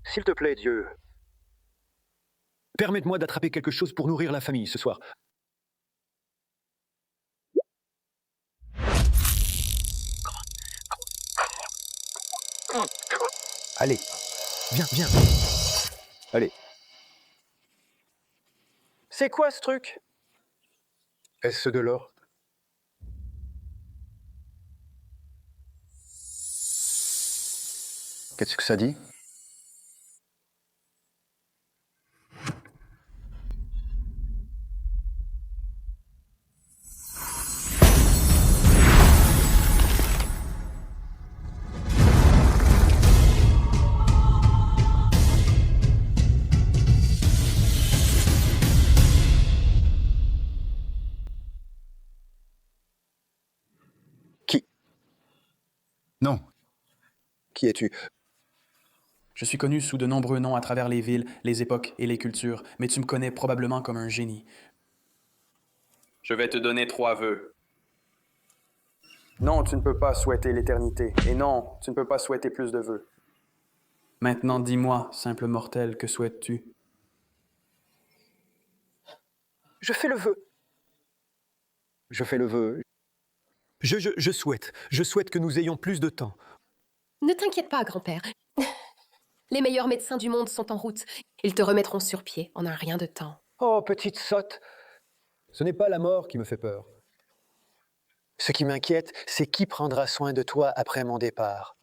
S'il te plaît, Dieu, permette-moi d'attraper quelque chose pour nourrir la famille ce soir. Allez, viens. Allez. C'est quoi ce truc? Est-ce de l'or? Qu'est-ce que ça dit? Qui? Non. Qui es-tu? Je suis connu sous de nombreux noms à travers les villes, les époques et les cultures, mais tu me connais probablement comme un génie. Je vais te donner 3 vœux. Non, tu ne peux pas souhaiter l'éternité. Et non, tu ne peux pas souhaiter plus de vœux. Maintenant, dis-moi, simple mortel, que souhaites-tu? Je fais le vœu. Je fais le vœu. Je souhaite que nous ayons plus de temps. Ne t'inquiète pas, grand-père. Les meilleurs médecins du monde sont en route. Ils te remettront sur pied en un rien de temps. Oh, petite sotte. Ce n'est pas la mort qui me fait peur. Ce qui m'inquiète, c'est qui prendra soin de toi après mon départ.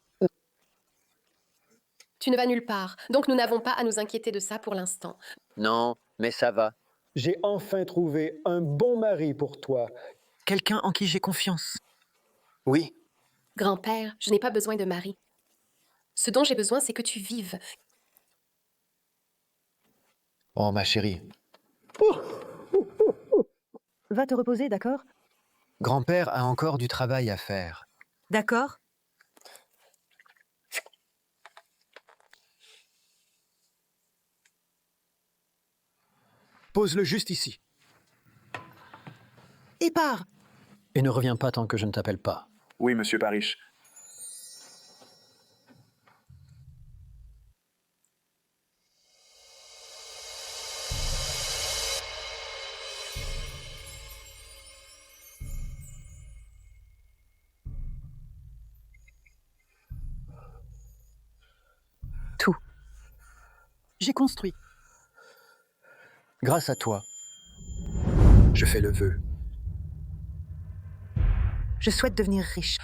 Tu ne vas nulle part, donc nous n'avons pas à nous inquiéter de ça pour l'instant. Non, mais ça va. J'ai enfin trouvé un bon mari pour toi. Quelqu'un en qui j'ai confiance. Oui. Grand-père, je n'ai pas besoin de mari. Ce dont j'ai besoin, c'est que tu vives. Oh, ma chérie. Va te reposer, d'accord? Grand-père a encore du travail à faire. D'accord. Pose-le juste ici. Et pars! Et ne reviens pas tant que je ne t'appelle pas. Oui, monsieur Parrish. Tout. J'ai construit. Grâce à toi, je fais le vœu. Je souhaite devenir riche.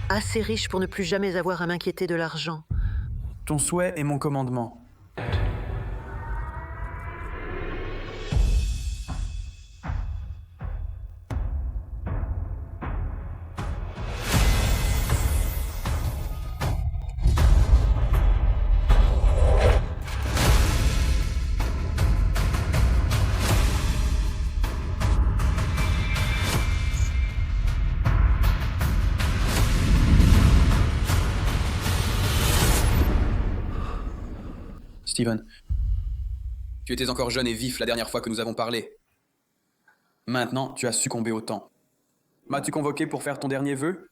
Assez riche pour ne plus jamais avoir à m'inquiéter de l'argent. Ton souhait est mon commandement. Steven, tu étais encore jeune et vif la dernière fois que nous avons parlé. Maintenant, tu as succombé au temps. M'as-tu convoqué pour faire ton dernier vœu?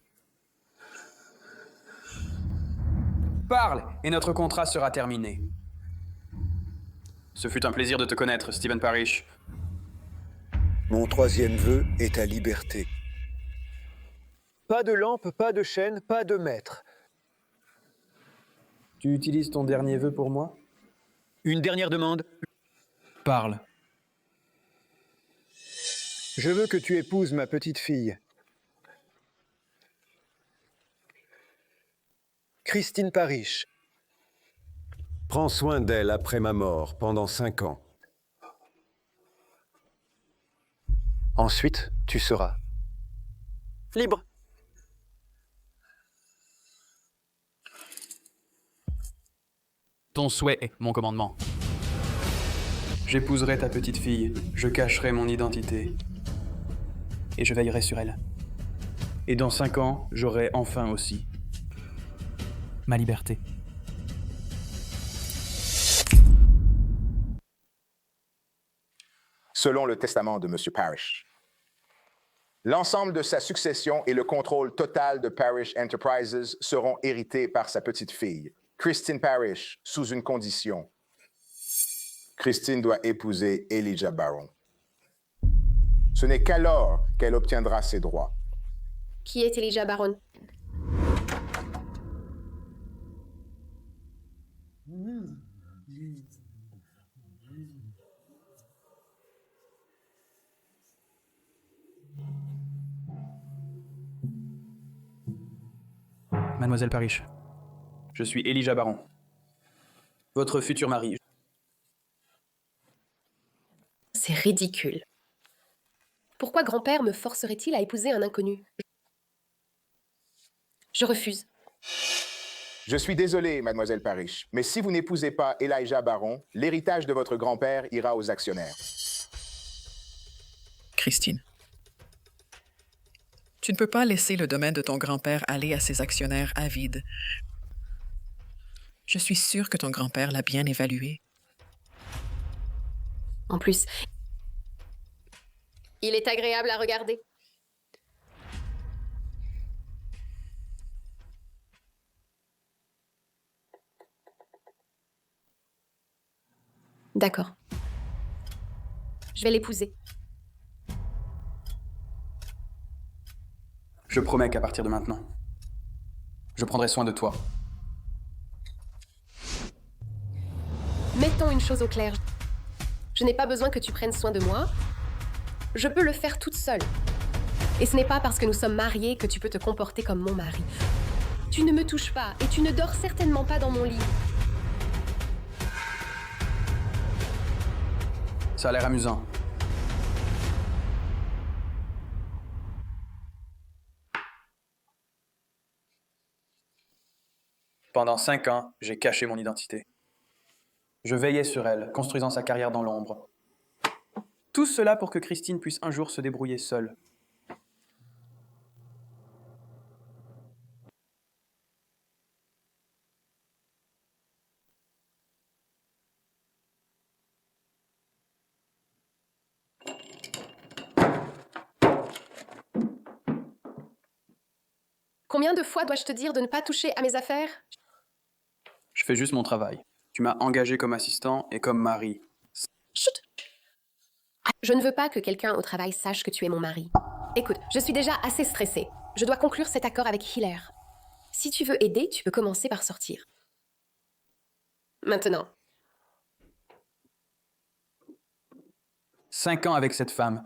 Parle, et notre contrat sera terminé. Ce fut un plaisir de te connaître, Steven Parrish. Mon 3e vœu est ta liberté. Pas de lampe, pas de chaîne, pas de maître. Tu utilises ton dernier vœu pour moi? Une dernière demande. Parle. Je veux que tu épouses ma petite fille. Christine Parrish. Prends soin d'elle après ma mort pendant 5 ans. Ensuite, tu seras libre. Ton souhait est mon commandement. J'épouserai ta petite fille, je cacherai mon identité. Et je veillerai sur elle. Et dans 5 ans, j'aurai enfin aussi ma liberté. Selon le testament de M. Parrish, l'ensemble de sa succession et le contrôle total de Parrish Enterprises seront hérités par sa petite fille, Christine Parrish sous une condition. Christine doit épouser Elijah Barron. Ce n'est qu'alors qu'elle obtiendra ses droits. Qui est Elijah Barron? Mademoiselle Parrish, je suis Elijah Barron, votre futur mari. C'est ridicule. Pourquoi grand-père me forcerait-il à épouser un inconnu? Je refuse. Je suis désolé, mademoiselle Parrish, mais si vous n'épousez pas Elijah Barron, l'héritage de votre grand-père ira aux actionnaires. Christine, tu ne peux pas laisser le domaine de ton grand-père aller à ses actionnaires avides. Je suis sûre que ton grand-père l'a bien évalué. En plus, il est agréable à regarder. D'accord. Je vais l'épouser. Je promets qu'à partir de maintenant, je prendrai soin de toi. Mettons une chose au clair. Je n'ai pas besoin que tu prennes soin de moi. Je peux le faire toute seule. Et ce n'est pas parce que nous sommes mariés que tu peux te comporter comme mon mari. Tu ne me touches pas et tu ne dors certainement pas dans mon lit. Ça a l'air amusant. Pendant 5 ans, j'ai caché mon identité. Je veillais sur elle, construisant sa carrière dans l'ombre. Tout cela pour que Christine puisse un jour se débrouiller seule. Combien de fois dois-je te dire de ne pas toucher à mes affaires? Je fais juste mon travail. Tu m'as engagé comme assistant et comme mari. Chut! Je ne veux pas que quelqu'un au travail sache que tu es mon mari. Écoute, je suis déjà assez stressée. Je dois conclure cet accord avec Hiller. Si tu veux aider, tu peux commencer par sortir. Maintenant. 5 ans avec cette femme.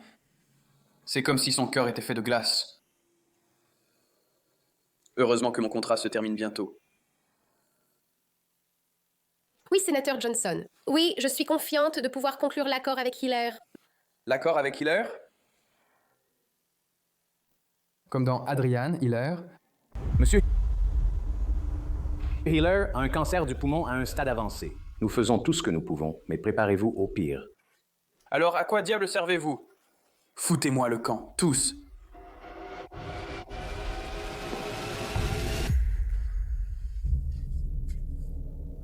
C'est comme si son cœur était fait de glace. Heureusement que mon contrat se termine bientôt. Oui, sénateur Johnson. Oui, je suis confiante de pouvoir conclure l'accord avec Hiller. L'accord avec Hiller? Comme dans Adrian Hiller. Monsieur Hiller a un cancer du poumon à un stade avancé. Nous faisons tout ce que nous pouvons, mais préparez-vous au pire. Alors à quoi diable servez-vous? Foutez-moi le camp, tous.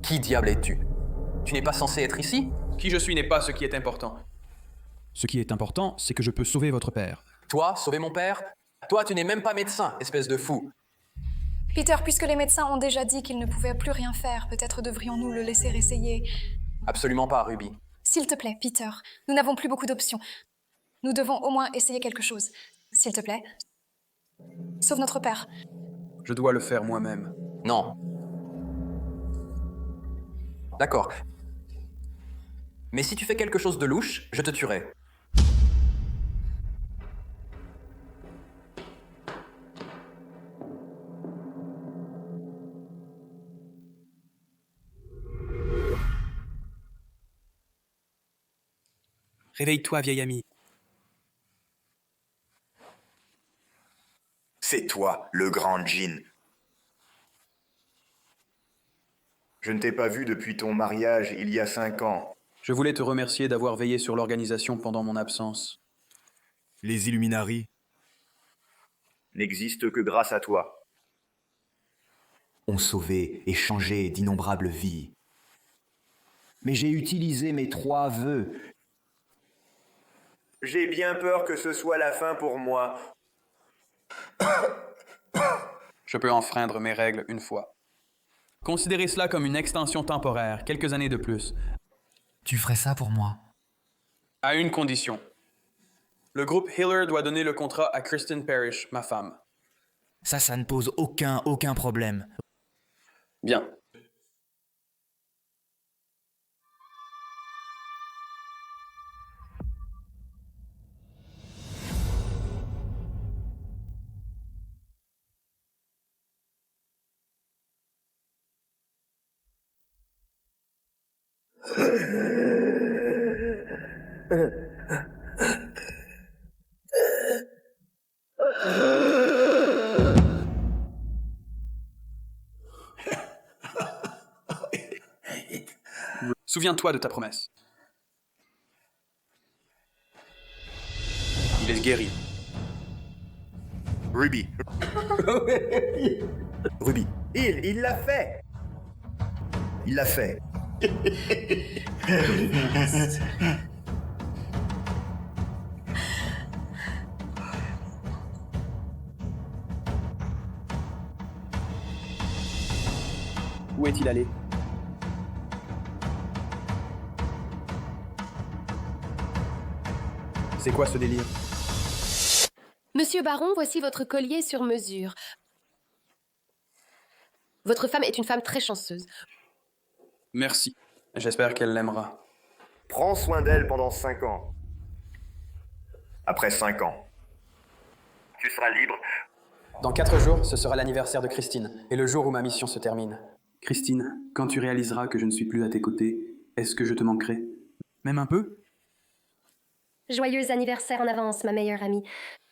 Qui diable es-tu? Tu n'es pas censé être ici? Qui je suis n'est pas ce qui est important. Ce qui est important, c'est que je peux sauver votre père. Toi, sauver mon père? Toi, tu n'es même pas médecin, espèce de fou. Peter, puisque les médecins ont déjà dit qu'ils ne pouvaient plus rien faire, peut-être devrions-nous le laisser essayer. Absolument pas, Ruby. S'il te plaît, Peter, nous n'avons plus beaucoup d'options. Nous devons au moins essayer quelque chose. S'il te plaît. Sauve notre père. Je dois le faire moi-même. Non. D'accord. Mais si tu fais quelque chose de louche, je te tuerai. Réveille-toi, vieil ami. C'est toi, le grand Jean. Je ne t'ai pas vu depuis ton mariage il y a 5 ans. Je voulais te remercier d'avoir veillé sur l'organisation pendant mon absence. Les Illuminari n'existent que grâce à toi. Ont sauvé et changé d'innombrables vies. Mais j'ai utilisé mes 3 vœux. J'ai bien peur que ce soit la fin pour moi. Je peux enfreindre mes règles une fois. Considérez cela comme une extension temporaire, quelques années de plus. Tu ferais ça pour moi? À une condition. Le groupe Healer doit donner le contrat à Kristen Parrish, ma femme. Ça ne pose aucun problème. Bien. Souviens-toi de ta promesse. Il est guéri. Ruby. Ruby. Il l'a fait. Il l'a fait. Où est-il allé? C'est quoi ce délire? Monsieur Baron, voici votre collier sur mesure. Votre femme est une femme très chanceuse. Merci. J'espère qu'elle l'aimera. Prends soin d'elle pendant 5 ans. Après 5 ans, tu seras libre. Dans 4 jours, ce sera l'anniversaire de Christine, et le jour où ma mission se termine. Christine, quand tu réaliseras que je ne suis plus à tes côtés, est-ce que je te manquerai? Même un peu? Joyeux anniversaire en avance, ma meilleure amie.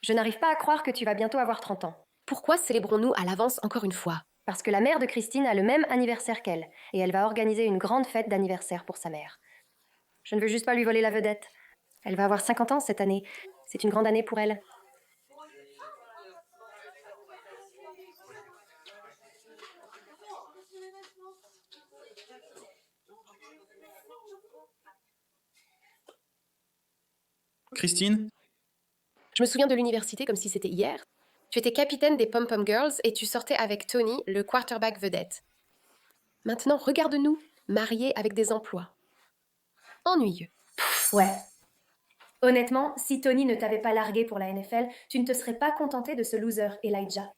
Je n'arrive pas à croire que tu vas bientôt avoir 30 ans. Pourquoi célébrons-nous à l'avance encore une fois? Parce que la mère de Christine a le même anniversaire qu'elle, et elle va organiser une grande fête d'anniversaire pour sa mère. Je ne veux juste pas lui voler la vedette. Elle va avoir 50 ans cette année. C'est une grande année pour elle. Christine? Je me souviens de l'université comme si c'était hier. Tu étais capitaine des Pom Pom Girls et tu sortais avec Tony, le quarterback vedette. Maintenant, regarde-nous, mariés avec des emplois. Ennuyeux. Ouais. Honnêtement, si Tony ne t'avait pas largué pour la NFL, tu ne te serais pas contenté de ce loser, Elijah.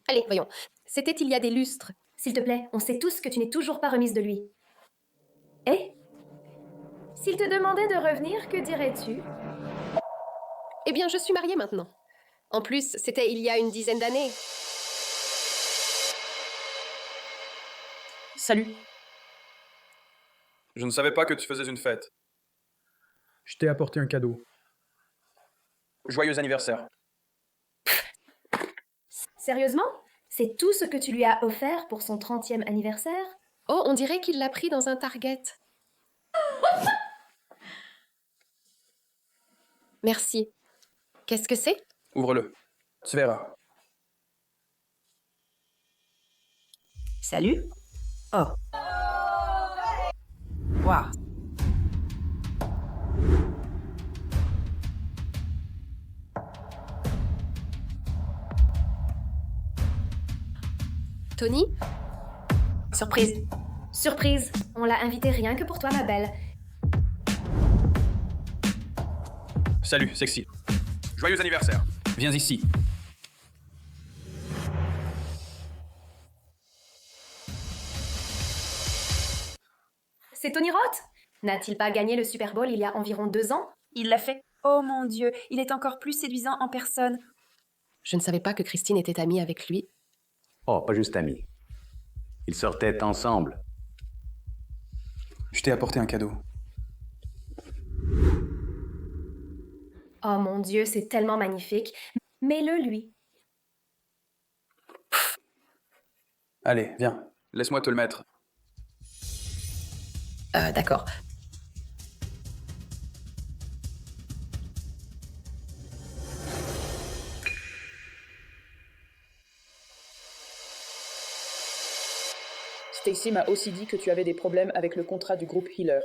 Allez, voyons. C'était il y a des lustres. S'il te plaît, on sait tous que tu n'es toujours pas remise de lui. Eh? S'il te demandait de revenir, que dirais-tu? Eh bien, je suis mariée maintenant. En plus, c'était il y a une dizaine d'années. Salut. Je ne savais pas que tu faisais une fête. Je t'ai apporté un cadeau. Joyeux anniversaire. Sérieusement? C'est tout ce que tu lui as offert pour son 30e anniversaire? Oh, on dirait qu'il l'a pris dans un Target. Merci. Qu'est-ce que c'est? Ouvre-le. Tu verras. Salut. Oh. Waouh. Tony? Surprise. Surprise. On l'a invité rien que pour toi, ma belle. Salut, sexy. Joyeux anniversaire. Viens ici. C'est Tony Roth? N'a-t-il pas gagné le Super Bowl il y a environ 2 ans? Il l'a fait. Oh mon Dieu, il est encore plus séduisant en personne. Je ne savais pas que Christine était amie avec lui. Oh, pas juste amis. Ils sortaient ensemble. Je t'ai apporté un cadeau. Oh mon Dieu, c'est tellement magnifique. Mets-le lui. Allez, viens. Laisse-moi te le mettre. D'accord. Stacy m'a aussi dit que tu avais des problèmes avec le contrat du groupe Healer.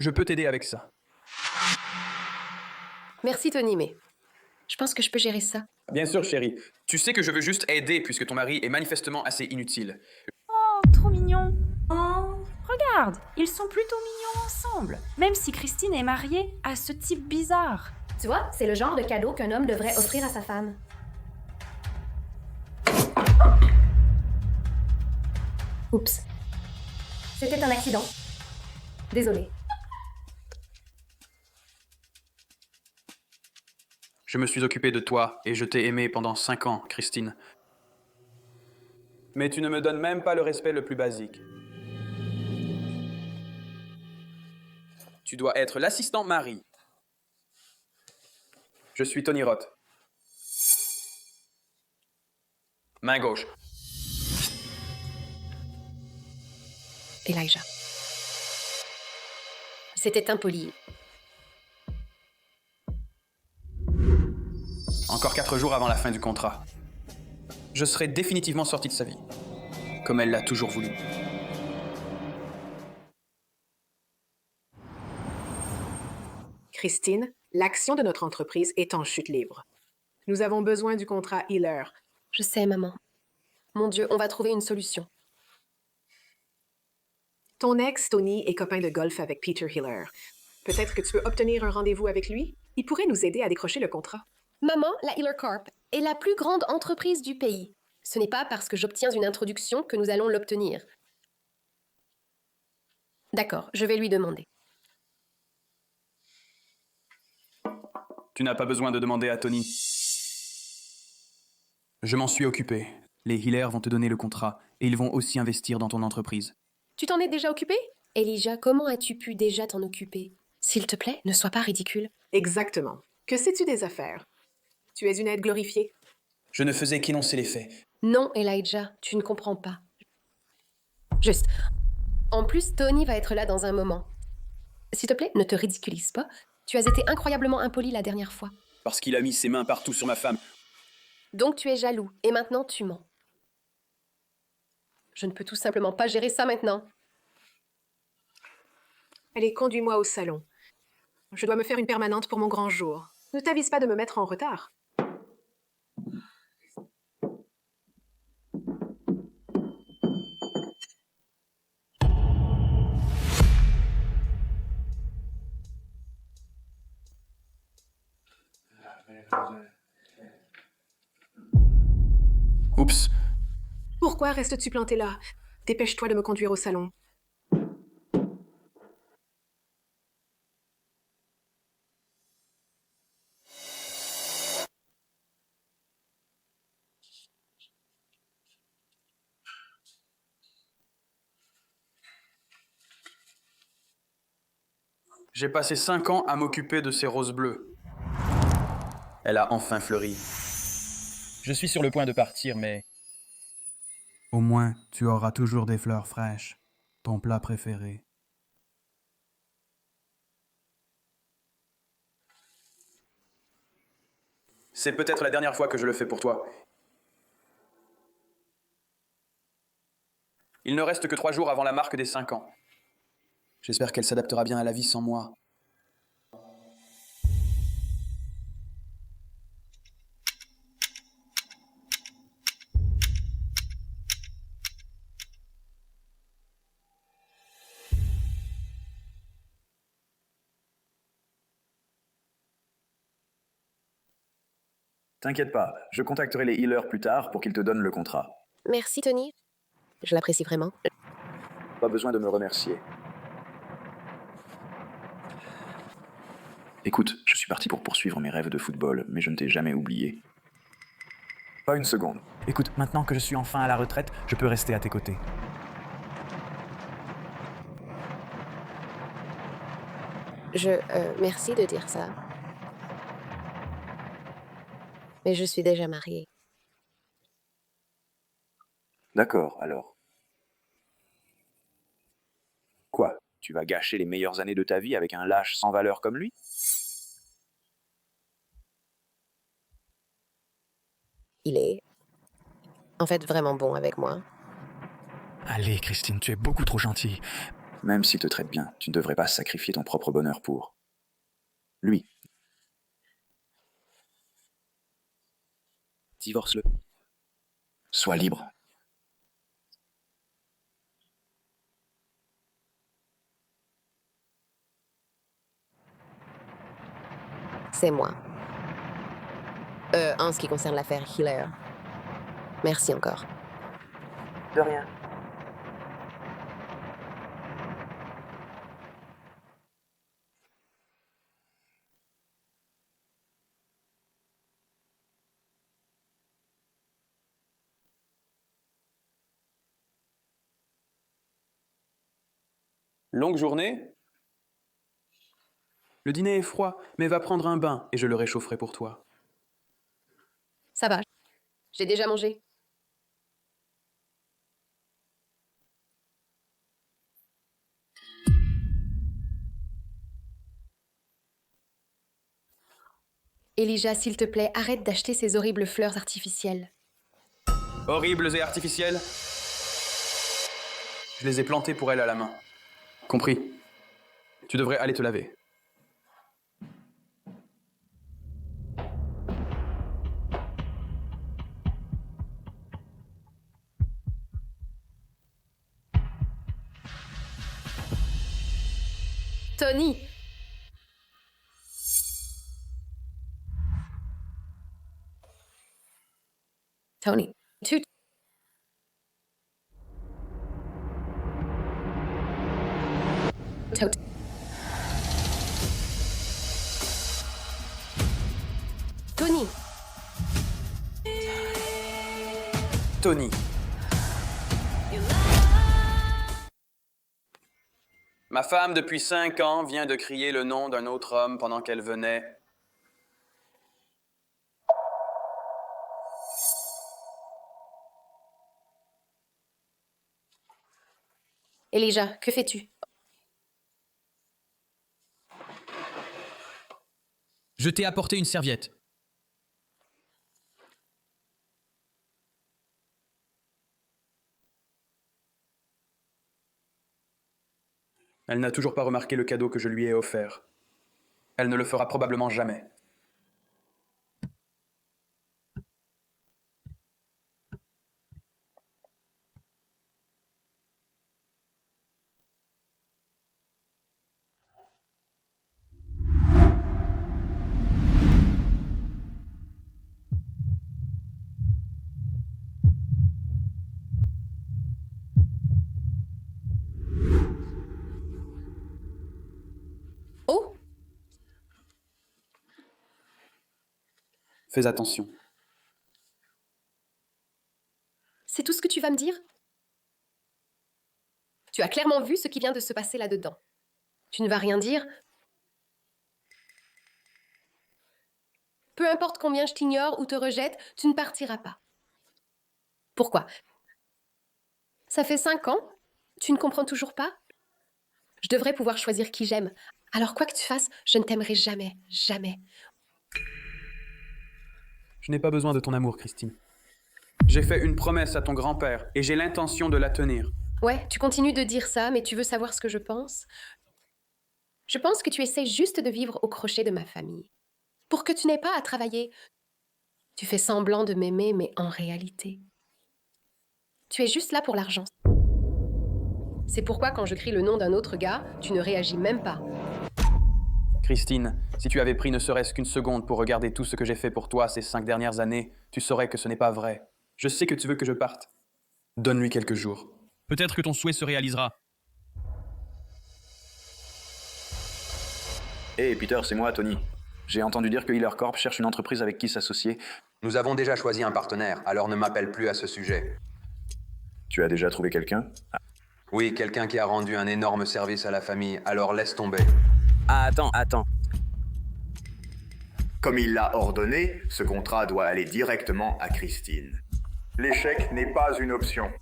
Je peux t'aider avec ça. Merci Tony, mais je pense que je peux gérer ça. Bien sûr, chérie. Tu sais que je veux juste aider puisque ton mari est manifestement assez inutile. trop mignons. Oh, regarde, ils sont plutôt mignons ensemble. Même si Christine est mariée à ce type bizarre. Tu vois, c'est le genre de cadeau qu'un homme devrait offrir à sa femme. Oups. C'était un accident. Désolée. Je me suis occupé de toi et je t'ai aimé pendant 5 ans, Christine. Mais tu ne me donnes même pas le respect le plus basique. Tu dois être l'assistant Marie. Je suis Tony Roth. Main gauche. Elijah. C'était impoli. Encore 4 jours avant la fin du contrat. Je serai définitivement sorti de sa vie. Comme elle l'a toujours voulu. Christine, l'action de notre entreprise est en chute libre. Nous avons besoin du contrat Healer. Je sais, maman. Mon Dieu, on va trouver une solution. Ton ex, Tony, est copain de golf avec Peter Healer. Peut-être que tu peux obtenir un rendez-vous avec lui? Il pourrait nous aider à décrocher le contrat. Maman, la Healer Corp est la plus grande entreprise du pays. Ce n'est pas parce que j'obtiens une introduction que nous allons l'obtenir. D'accord, je vais lui demander. Tu n'as pas besoin de demander à Tony. Je m'en suis occupé. Les Healers vont te donner le contrat et ils vont aussi investir dans ton entreprise. Tu t'en es déjà occupé? Elijah, comment as-tu pu déjà t'en occuper? S'il te plaît, ne sois pas ridicule. Exactement. Que sais-tu des affaires? Tu es une aide glorifiée? Je ne faisais qu'énoncer les faits. Non, Elijah, tu ne comprends pas. Juste. En plus, Tony va être là dans un moment. S'il te plaît, ne te ridiculise pas. Tu as été incroyablement impoli la dernière fois. Parce qu'il a mis ses mains partout sur ma femme. Donc tu es jaloux, et maintenant tu mens. Je ne peux tout simplement pas gérer ça maintenant. Allez, conduis-moi au salon. Je dois me faire une permanente pour mon grand jour. Ne t'avise pas de me mettre en retard. Oups. Pourquoi restes-tu planté là? Dépêche-toi de me conduire au salon. J'ai passé 5 ans à m'occuper de ces roses bleues. Elle a enfin fleuri. Je suis sur le point de partir, mais... Au moins, tu auras toujours des fleurs fraîches. Ton plat préféré. C'est peut-être la dernière fois que je le fais pour toi. Il ne reste que 3 jours avant la marque des 5 ans. J'espère qu'elle s'adaptera bien à la vie sans moi. T'inquiète pas, je contacterai les healers plus tard pour qu'ils te donnent le contrat. Merci, Tony. Je l'apprécie vraiment. Pas besoin de me remercier. Écoute, je suis parti pour poursuivre mes rêves de football, mais je ne t'ai jamais oublié. Pas une seconde. Écoute, maintenant que je suis enfin à la retraite, je peux rester à tes côtés. Merci de dire ça. Mais je suis déjà mariée. D'accord, alors. Quoi? Tu vas gâcher les meilleures années de ta vie avec un lâche sans valeur comme lui? Il est, en fait, vraiment bon avec moi. Allez, Christine, tu es beaucoup trop gentille. Même s'il te traite bien, tu ne devrais pas sacrifier ton propre bonheur pour... lui. Divorce-le. Sois libre. C'est moi. En ce qui concerne l'affaire Healer. Merci encore. De rien. Longue journée? Le dîner est froid, mais va prendre un bain et je le réchaufferai pour toi. Ça va. J'ai déjà mangé. Elijah, s'il te plaît, arrête d'acheter ces horribles fleurs artificielles. Horribles et artificielles? Je les ai plantées pour elle à la main. Compris. Tu devrais aller te laver. Tony! Tony, tu... Tony! Tony. Ma femme, depuis 5 ans, vient de crier le nom d'un autre homme pendant qu'elle venait. Elijah, que fais-tu? Je t'ai apporté une serviette. Elle n'a toujours pas remarqué le cadeau que je lui ai offert. Elle ne le fera probablement jamais. Oh! Fais attention. C'est tout ce que tu vas me dire? Tu as clairement vu ce qui vient de se passer là-dedans. Tu ne vas rien dire? Peu importe combien je t'ignore ou te rejette, tu ne partiras pas. Pourquoi? Ça fait 5 ans? Tu ne comprends toujours pas? Je devrais pouvoir choisir qui j'aime. Alors quoi que tu fasses, je ne t'aimerai jamais, jamais. Je n'ai pas besoin de ton amour, Christine. J'ai fait une promesse à ton grand-père et j'ai l'intention de la tenir. Ouais, tu continues de dire ça, mais tu veux savoir ce que je pense? Je pense que tu essaies juste de vivre au crochet de ma famille. Pour que tu n'aies pas à travailler. Tu fais semblant de m'aimer, mais en réalité, tu es juste là pour l'argent. C'est pourquoi quand je crie le nom d'un autre gars, tu ne réagis même pas. Christine, si tu avais pris ne serait-ce qu'une seconde pour regarder tout ce que j'ai fait pour toi ces 5 dernières années, tu saurais que ce n'est pas vrai. Je sais que tu veux que je parte. Donne-lui quelques jours. Peut-être que ton souhait se réalisera. Hey Peter, c'est moi, Tony. J'ai entendu dire que Healer Corp cherche une entreprise avec qui s'associer. Nous avons déjà choisi un partenaire, alors ne m'appelle plus à ce sujet. Tu as déjà trouvé quelqu'un? Oui, quelqu'un qui a rendu un énorme service à la famille, alors laisse tomber. Ah, attends. Comme il l'a ordonné, ce contrat doit aller directement à Christine. L'échec n'est pas une option.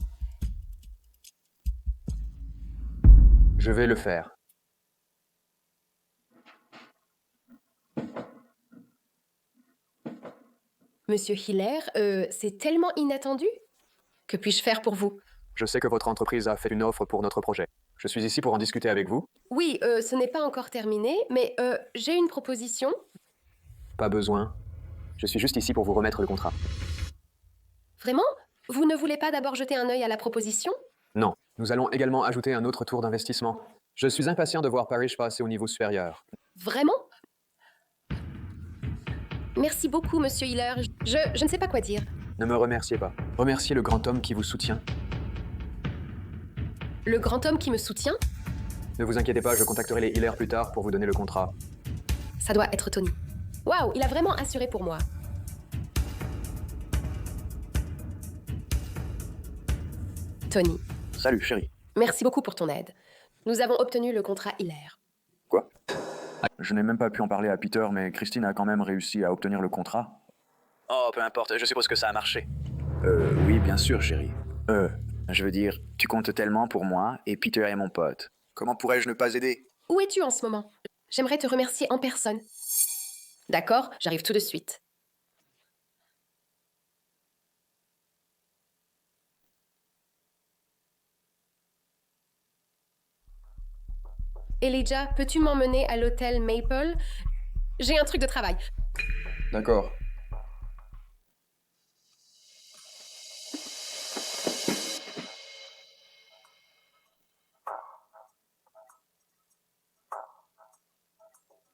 Je vais le faire. Monsieur Hiller, c'est tellement inattendu. Que puis-je faire pour vous? Je sais que votre entreprise a fait une offre pour notre projet. Je suis ici pour en discuter avec vous. Oui, ce n'est pas encore terminé, mais j'ai une proposition. Pas besoin. Je suis juste ici pour vous remettre le contrat. Vraiment? Vous ne voulez pas d'abord jeter un œil à la proposition? Non. Nous allons également ajouter un autre tour d'investissement. Je suis impatient de voir Parrish passer au niveau supérieur. Vraiment? Merci beaucoup, Monsieur Hiller. Je ne sais pas quoi dire. Ne me remerciez pas. Remerciez le grand homme qui vous soutient. Le grand homme qui me soutient? Ne vous inquiétez pas, je contacterai les Hiller plus tard pour vous donner le contrat. Ça doit être Tony. Waouh, il a vraiment assuré pour moi. Tony. Salut, chérie. Merci beaucoup pour ton aide. Nous avons obtenu le contrat Hiller. Quoi? Je n'ai même pas pu en parler à Peter, mais Christine a quand même réussi à obtenir le contrat. Oh, peu importe, je suppose que ça a marché. Oui, bien sûr, chérie. Je veux dire, tu comptes tellement pour moi, et Peter est mon pote. Comment pourrais-je ne pas aider? Où es-tu en ce moment? J'aimerais te remercier en personne. D'accord, j'arrive tout de suite. Elijah, peux-tu m'emmener à l'hôtel Maple? J'ai un truc de travail. D'accord.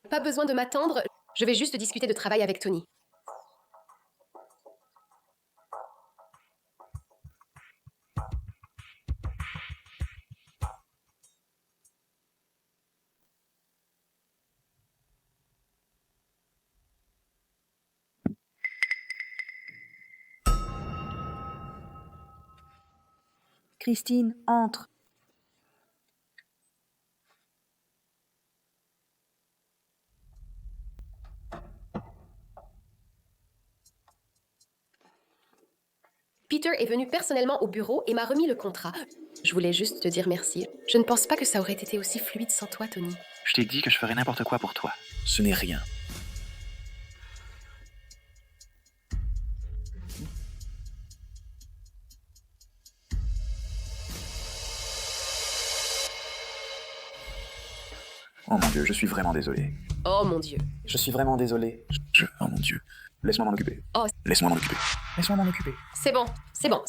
Pas besoin de m'attendre, je vais juste discuter de travail avec Tony. Christine, entre. Peter est venu personnellement au bureau et m'a remis le contrat. Je voulais juste te dire merci. Je ne pense pas que ça aurait été aussi fluide sans toi, Tony. Je t'ai dit que je ferais n'importe quoi pour toi. Ce n'est rien. Oh mon Dieu, je suis vraiment désolé. Oh mon Dieu. Je suis vraiment désolé. Oh mon Dieu. Laisse-moi m'en occuper. Oh. Laisse-moi m'en occuper. Laisse-moi m'en occuper. C'est bon, c'est bon.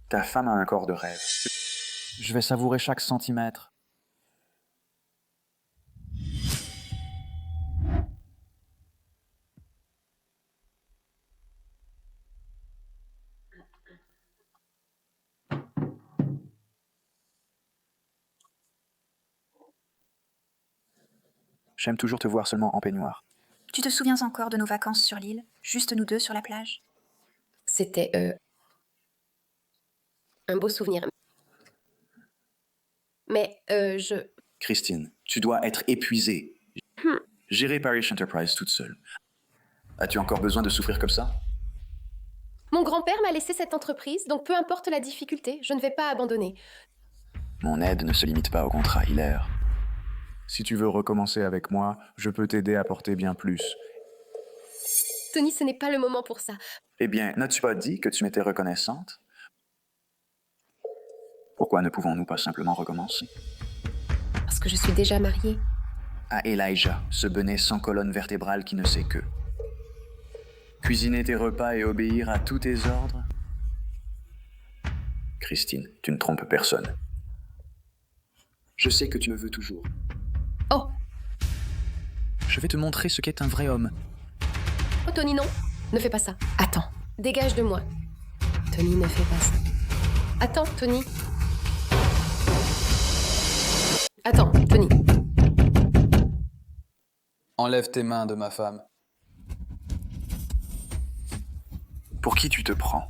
Ta femme a un corps de rêve. Je vais savourer chaque centimètre. J'aime toujours te voir seulement en peignoir. Tu te souviens encore de nos vacances sur l'île, juste nous deux sur la plage? C'était un beau souvenir. Mais Christine, tu dois être épuisée. Gérer Parish Enterprise toute seule. As-tu encore besoin de souffrir comme ça? Mon grand-père m'a laissé cette entreprise, donc peu importe la difficulté, je ne vais pas abandonner. Mon aide ne se limite pas au contrat Hiller. Si tu veux recommencer avec moi, je peux t'aider à porter bien plus. Tony, ce n'est pas le moment pour ça. Eh bien, n'as-tu pas dit que tu m'étais reconnaissante? Pourquoi ne pouvons-nous pas simplement recommencer? Parce que je suis déjà mariée. À Elijah, ce bonnet sans colonne vertébrale qui ne sait que cuisiner tes repas et obéir à tous tes ordres? Christine, tu ne trompes personne. Je sais que tu me veux toujours. Oh! Je vais te montrer ce qu'est un vrai homme. Oh, Tony, non. Ne fais pas ça. Attends. Dégage de moi. Tony, ne fais pas ça. Attends, Tony. Attends, Tony. Enlève tes mains de ma femme. Pour qui tu te prends?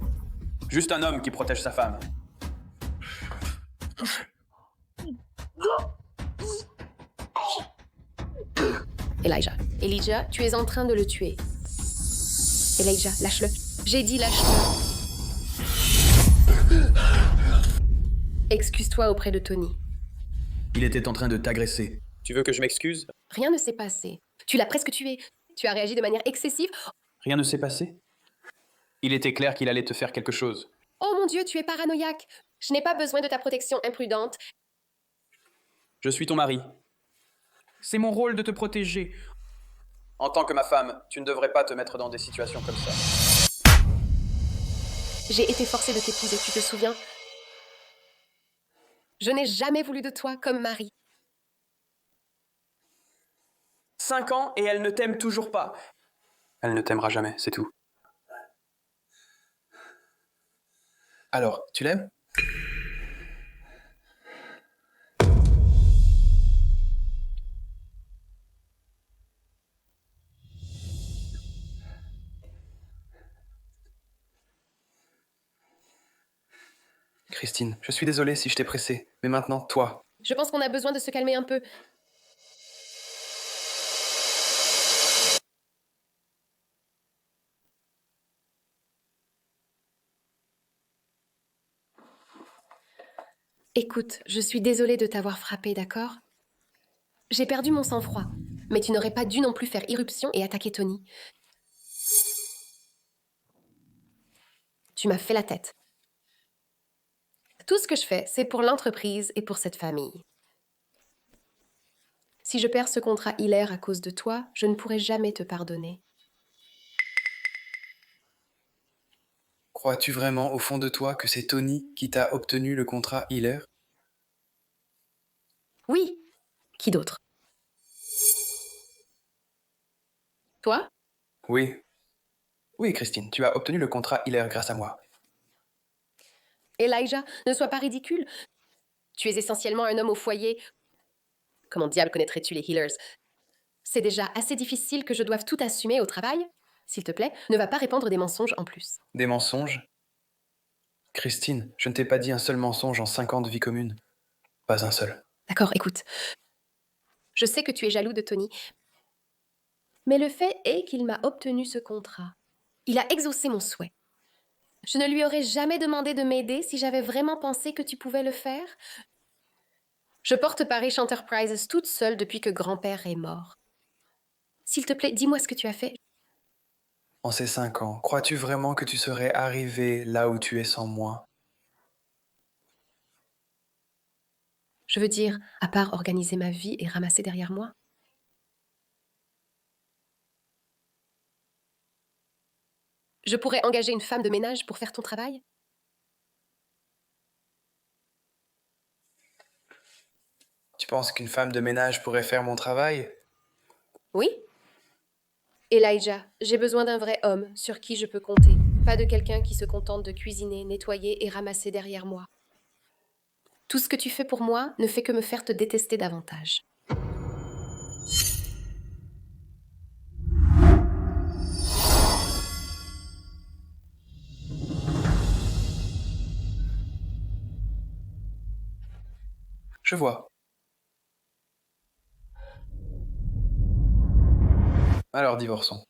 Juste un homme qui protège sa femme. Elijah, tu es en train de le tuer. Elijah, lâche-le. J'ai dit lâche-le. Excuse-toi auprès de Tony. Il était en train de t'agresser. Tu veux que je m'excuse? Rien ne s'est passé. Tu l'as presque tué. Tu as réagi de manière excessive. Rien ne s'est passé? Il était clair qu'il allait te faire quelque chose. Oh mon Dieu, tu es paranoïaque. Je n'ai pas besoin de ta protection imprudente. Je suis ton mari. C'est mon rôle de te protéger. En tant que ma femme, tu ne devrais pas te mettre dans des situations comme ça. J'ai été forcée de t'épouser, tu te souviens? Je n'ai jamais voulu de toi comme mari. 5 ans et elle ne t'aime toujours pas. Elle ne t'aimera jamais, c'est tout. Alors, tu l'aimes? Christine, je suis désolé si je t'ai pressé, mais maintenant, toi. Je pense qu'on a besoin de se calmer un peu. Écoute, je suis désolée de t'avoir frappé, d'accord? J'ai perdu mon sang-froid, mais tu n'aurais pas dû non plus faire irruption et attaquer Tony. Tu m'as fait la tête. Tout ce que je fais, c'est pour l'entreprise et pour cette famille. Si je perds ce contrat hilaire à cause de toi, je ne pourrai jamais te pardonner. Crois-tu vraiment, au fond de toi, que c'est Tony qui t'a obtenu le contrat Healer? Oui. Qui d'autre? Toi? Oui. Oui, Christine, tu as obtenu le contrat Healer grâce à moi. Elijah, ne sois pas ridicule. Tu es essentiellement un homme au foyer. Comment diable connaîtrais-tu les Healers? C'est déjà assez difficile que je doive tout assumer au travail. S'il te plaît, ne va pas répandre des mensonges en plus. Des mensonges? Christine, je ne t'ai pas dit un seul mensonge en 5 ans de vie commune. Pas un seul. D'accord, écoute. Je sais que tu es jaloux de Tony. Mais le fait est qu'il m'a obtenu ce contrat. Il a exaucé mon souhait. Je ne lui aurais jamais demandé de m'aider si j'avais vraiment pensé que tu pouvais le faire. Je porte Parish Enterprises toute seule depuis que grand-père est mort. S'il te plaît, dis-moi ce que tu as fait. En ces 5 ans, crois-tu vraiment que tu serais arrivé là où tu es sans moi? Je veux dire, à part organiser ma vie et ramasser derrière moi. Je pourrais engager une femme de ménage pour faire ton travail? Tu penses qu'une femme de ménage pourrait faire mon travail? Oui. Elijah, j'ai besoin d'un vrai homme sur qui je peux compter. Pas de quelqu'un qui se contente de cuisiner, nettoyer et ramasser derrière moi. Tout ce que tu fais pour moi ne fait que me faire te détester davantage. Je vois. Alors divorçons.